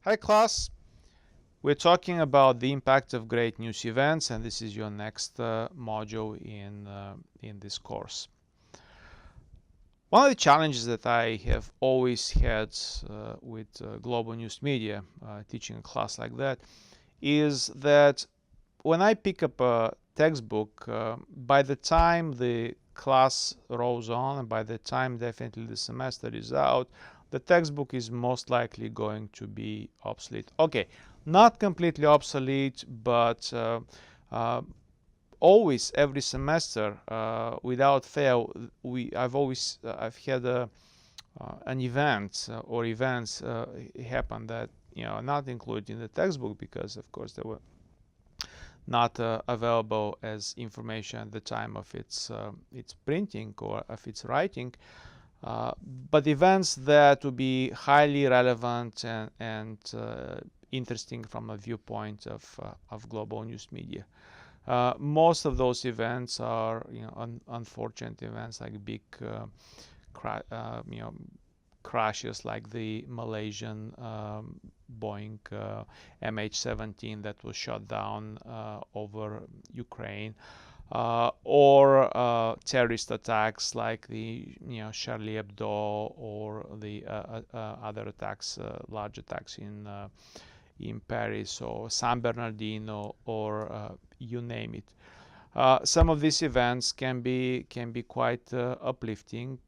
Hi class, we're talking about the impact of great news events, and this is your next module in this course. One of the challenges that I have always had with global news media, teaching a class like that, is that when I pick up a textbook, by the time the class rolls on and by the time definitely the semester is out, the textbook is most likely going to be obsolete. Okay, not completely obsolete, but always every semester, without fail, I've had an event or events happen that not included in the textbook because of course they were not available as information at the time of its printing or of its writing, but events that would be highly relevant and interesting from a viewpoint of global news media. Most of those events are unfortunate events like big crashes like the Malaysian Boeing MH17 that was shot down over Ukraine, or terrorist attacks like the Charlie Hebdo or the other attacks, large attacks in Paris or San Bernardino or you name it. Some of these events can be quite uplifting,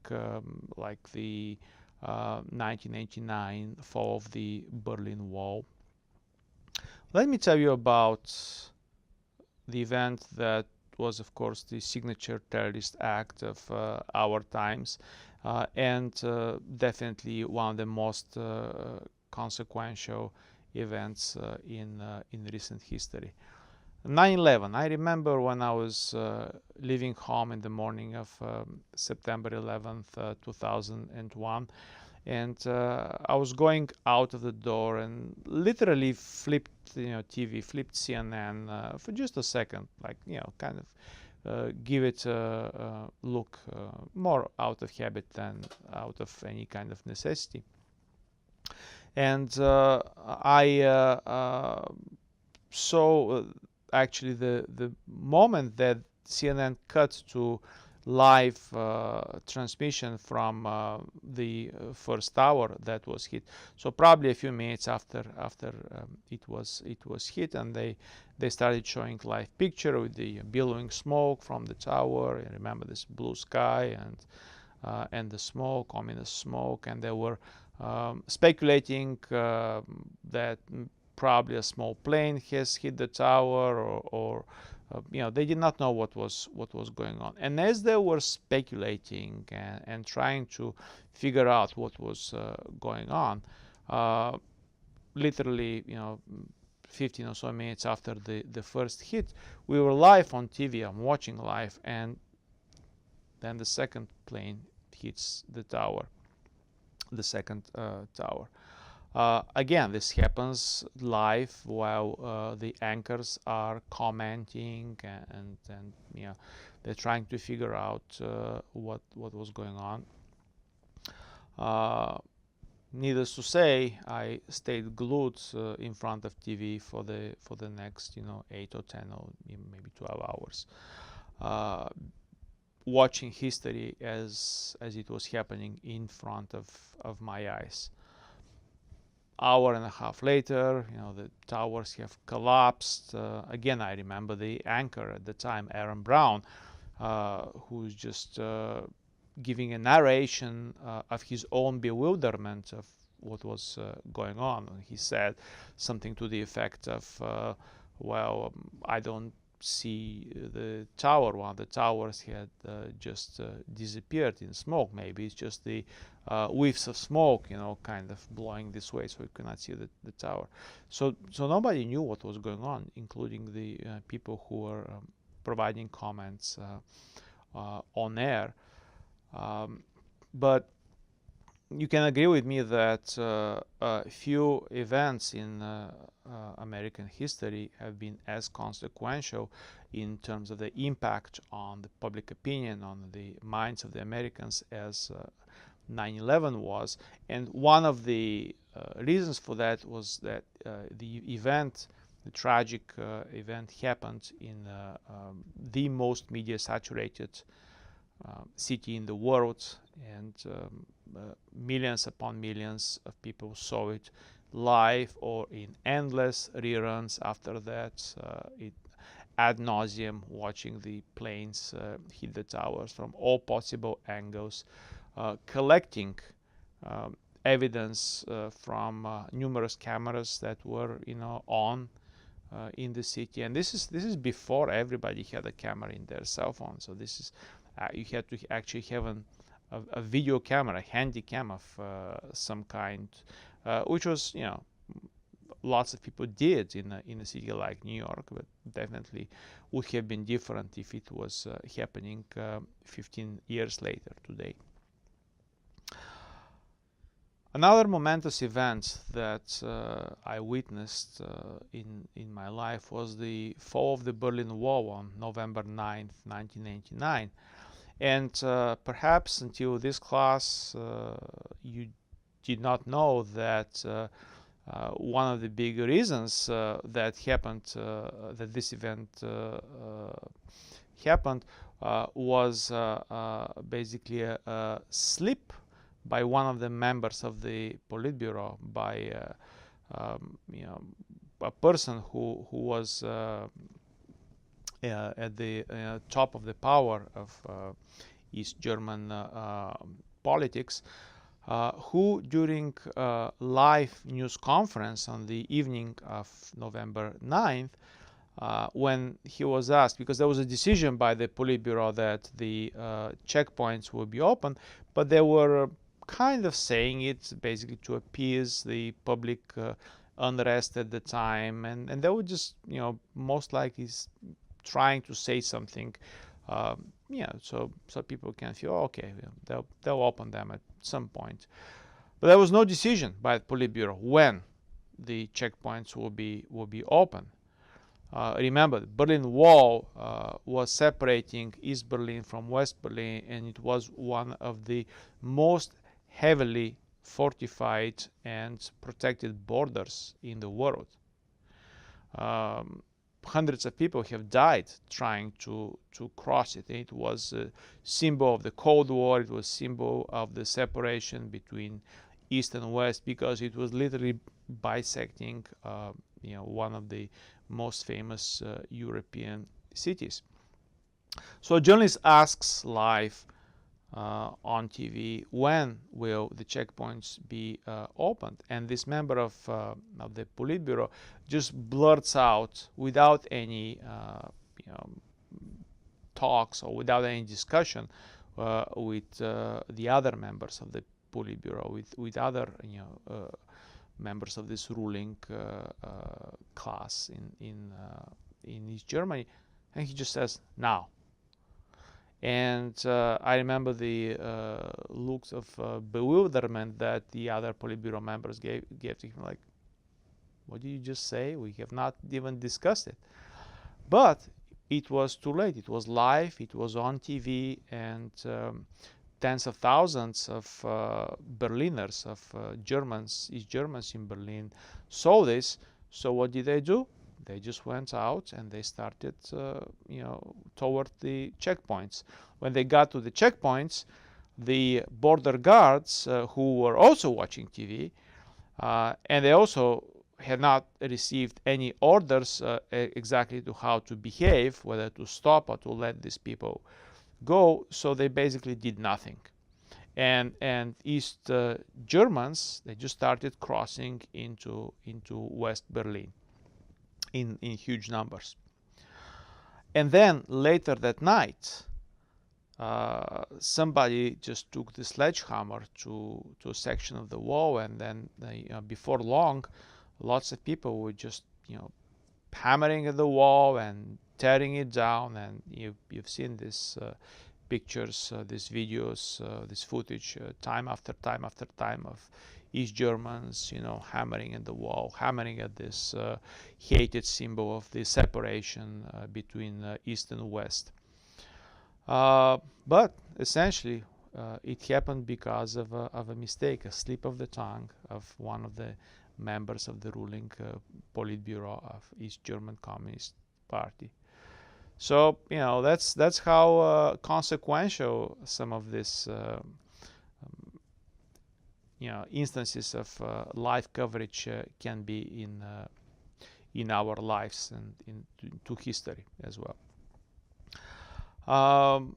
like the 1989 fall of the Berlin Wall. Let me tell you about the event that was, of course, the signature terrorist act of our times, and definitely one of the most consequential events in recent history. 9/11. I remember when I was leaving home in the morning of September 11th, 2001, and I was going out of the door and literally flipped TV, flipped CNN for just a second, like kind of give it a look, more out of habit than out of any kind of necessity. And I saw actually the moment that CNN cut to live transmission from the first tower that was hit. So probably a few minutes after it was hit, and they started showing live picture with the billowing smoke from the tower. And remember this blue sky and the smoke, ominous smoke, and they were speculating that probably a small plane has hit the tower, or they did not know what was going on. And as they were speculating and trying to figure out what was going on, literally 15 or so minutes after the first hit, we were live on TV. I'm watching live, and then the second plane hits the tower, the second tower. Again, this happens live while the anchors are commenting, and they're trying to figure out what was going on. Needless to say, I stayed glued in front of TV for the next 8 or 10 or maybe 12 hours, watching history as it was happening in front of my eyes. Hour and a half later, the towers have collapsed. Again, I remember the anchor at the time, Aaron Brown, who's just giving a narration of his own bewilderment of what was going on. He said something to the effect of, well, I don't see the tower. One of the towers had just disappeared in smoke. Maybe it's just the whiffs of smoke, kind of blowing this way, so we could not see the tower. So nobody knew what was going on, including the people who were providing comments on air. But you can agree with me that few events in American history have been as consequential in terms of the impact on the public opinion, on the minds of the Americans, as 9/11 was. And one of the reasons for that was that the tragic event happened in the most media saturated city in the world, and millions upon millions of people saw it live or in endless reruns after that, ad nauseum, watching the planes hit the towers from all possible angles, collecting evidence from numerous cameras that were, on in the city. And this is before everybody had a camera in their cell phone. So this is you had to actually have a video camera, a handy cam of some kind, which was, lots of people did in a city like New York, but definitely would have been different if it was happening 15 years later today. Another momentous event that I witnessed in my life was the fall of the Berlin Wall on November 9th, 1989. And perhaps until this class, you did not know that one of the big reasons that happened, that this event happened, was basically a slip by one of the members of the Politburo, by a person who was at the top of the power of East German politics, who during a live news conference on the evening of November 9th, when he was asked, because there was a decision by the Politburo that the checkpoints would be open, but they were kind of saying it basically to appease the public unrest at the time, and they were just, most likely trying to say something, so people can feel, okay, they'll open them at some point. But there was no decision by the Politburo when the checkpoints will be open. Remember, the Berlin Wall was separating East Berlin from West Berlin, and it was one of the most heavily fortified and protected borders in the world. Hundreds of people have died trying to cross it. It was a symbol of the Cold War. It was a symbol of the separation between East and West, because it was literally bisecting one of the most famous European cities. So a journalist asks live on TV, when will the checkpoints be opened? And this member of the Politburo just blurts out, without any talks or without any discussion with the other members of the Politburo, with other members of this ruling class in East Germany, and he just says, now. And I remember the looks of bewilderment that the other Politburo members gave to him, like, what did you just say? We have not even discussed it. But it was too late. It was live, it was on TV, and tens of thousands of Berliners, of Germans, East Germans in Berlin, saw this. So what did they do? They just went out and they started, toward the checkpoints. When they got to the checkpoints, the border guards, who were also watching TV, and they also had not received any orders exactly to how to behave, whether to stop or to let these people go. So they basically did nothing. And East Germans, they just started crossing into West Berlin in huge numbers. And then later that night, somebody just took the sledgehammer to a section of the wall, and then before long, lots of people were just hammering at the wall and tearing it down. And you've seen these pictures, these videos, this footage, time after time after time, of East Germans, hammering at the wall, hammering at this hated symbol of the separation between East and West. But essentially, it happened because of a mistake, a slip of the tongue of one of the members of the ruling Politburo of East German Communist Party. So that's how consequential some of these instances of live coverage can be in our lives and into history as well.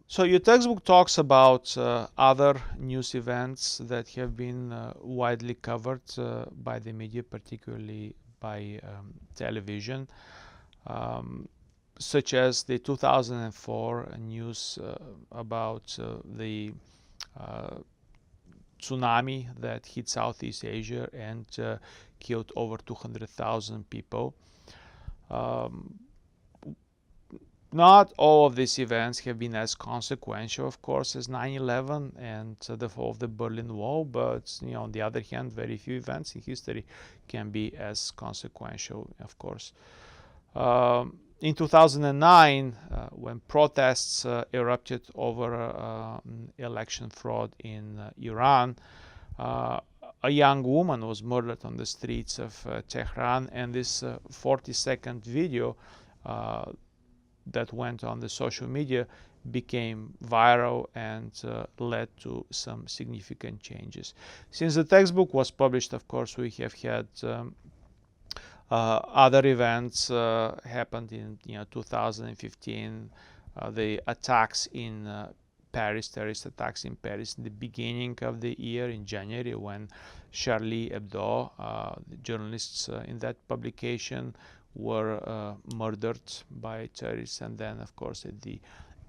So your textbook talks about other news events that have been widely covered by the media, particularly by television, such as the 2004 news about the tsunami that hit Southeast Asia and killed over 200,000 people. Not all of these events have been as consequential, of course, as 9/11 and the fall of the Berlin Wall, but on the other hand, very few events in history can be as consequential, of course. In 2009, when protests erupted over election fraud in Iran, a young woman was murdered on the streets of Tehran, and this 40-second video that went on the social media became viral and led to some significant changes. Since the textbook was published, of course, we have had other events happened in 2015. The attacks in Paris, terrorist attacks in Paris in the beginning of the year in January, when Charlie Hebdo, the journalists in that publication, were murdered by terrorists. And then, of course, at the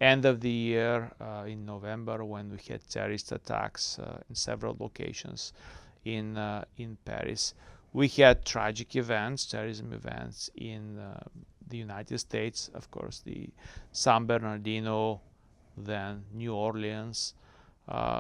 end of the year in November, when we had terrorist attacks in several locations in Paris. We had tragic events, terrorism events in the United States, of course, the San Bernardino, then New Orleans.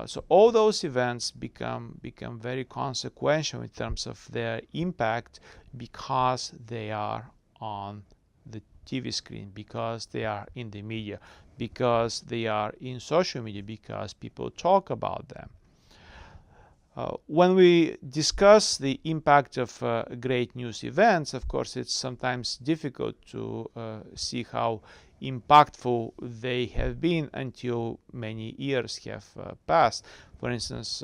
So all those events become very consequential in terms of their impact because they are on the TV screen, because they are in the media, because they are in social media, because people talk about them. When we discuss the impact of great news events, of course, it's sometimes difficult to see how impactful they have been until many years have passed. For instance,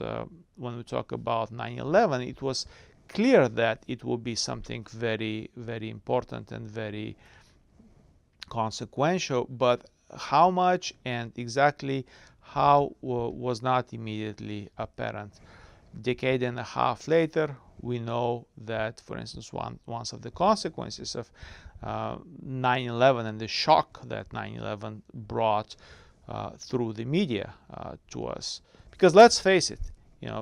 when we talk about 9/11, it was clear that it will be something very, very important and very consequential, but how much and exactly how was not immediately apparent. Decade and a half later, we know that, for instance, one of the consequences of 9/11 and the shock that 9/11 brought through the media to us. Because let's face it,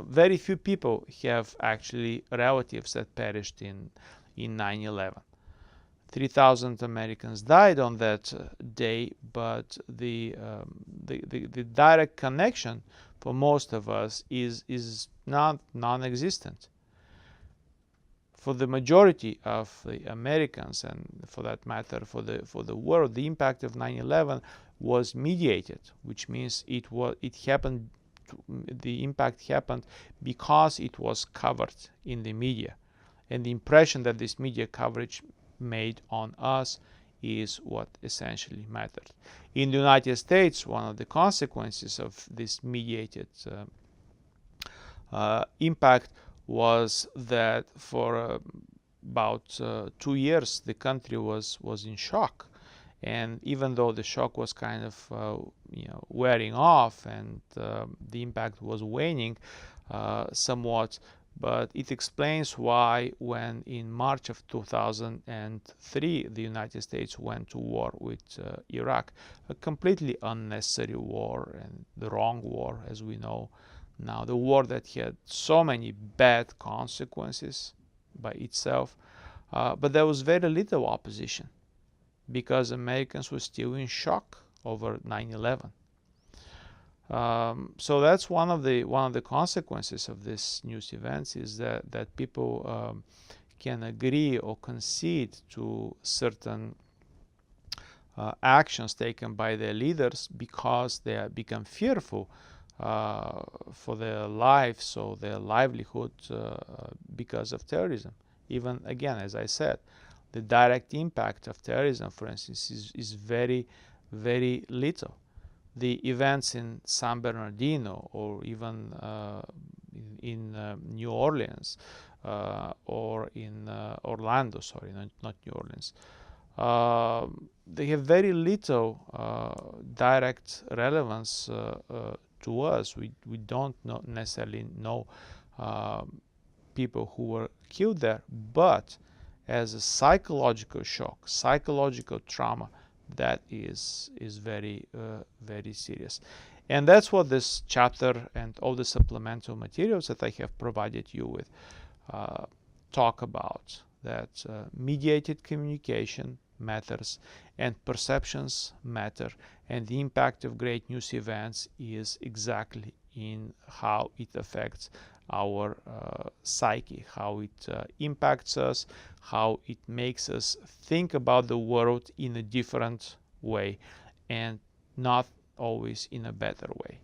very few people have actually relatives that perished in 9/11. 3,000 Americans died on that day, but the direct connection for most of us is non-existent. For the majority of the Americans, and for that matter for the world, the impact of 9/11 was mediated, which means the impact happened because it was covered in the media, and the impression that this media coverage made on us is what essentially mattered. In the United States, one of the consequences of this mediated impact was that for about 2 years the country was in shock, and even though the shock was kind of wearing off and the impact was waning somewhat, but it explains why when in March of 2003 the United States went to war with Iraq, a completely unnecessary war and the wrong war, as we know now, the war that had so many bad consequences by itself, but there was very little opposition because Americans were still in shock over 9/11. So that's one of the consequences of these news events, is that people can agree or concede to certain actions taken by their leaders because they become fearful for their lives or their livelihood because of terrorism. Even again, as I said, the direct impact of terrorism, for instance, is very, very little. The events in San Bernardino or even in New Orleans or in Orlando, sorry, not New Orleans, they have very little direct relevance to us. We don't necessarily know people who were killed there, but as a psychological shock, psychological trauma, that is very very serious. And that's what this chapter and all the supplemental materials that I have provided you with talk about, that mediated communication matters and perceptions matter, and the impact of great news events is exactly in how it affects our psyche, how it impacts us, how it makes us think about the world in a different way and not always in a better way.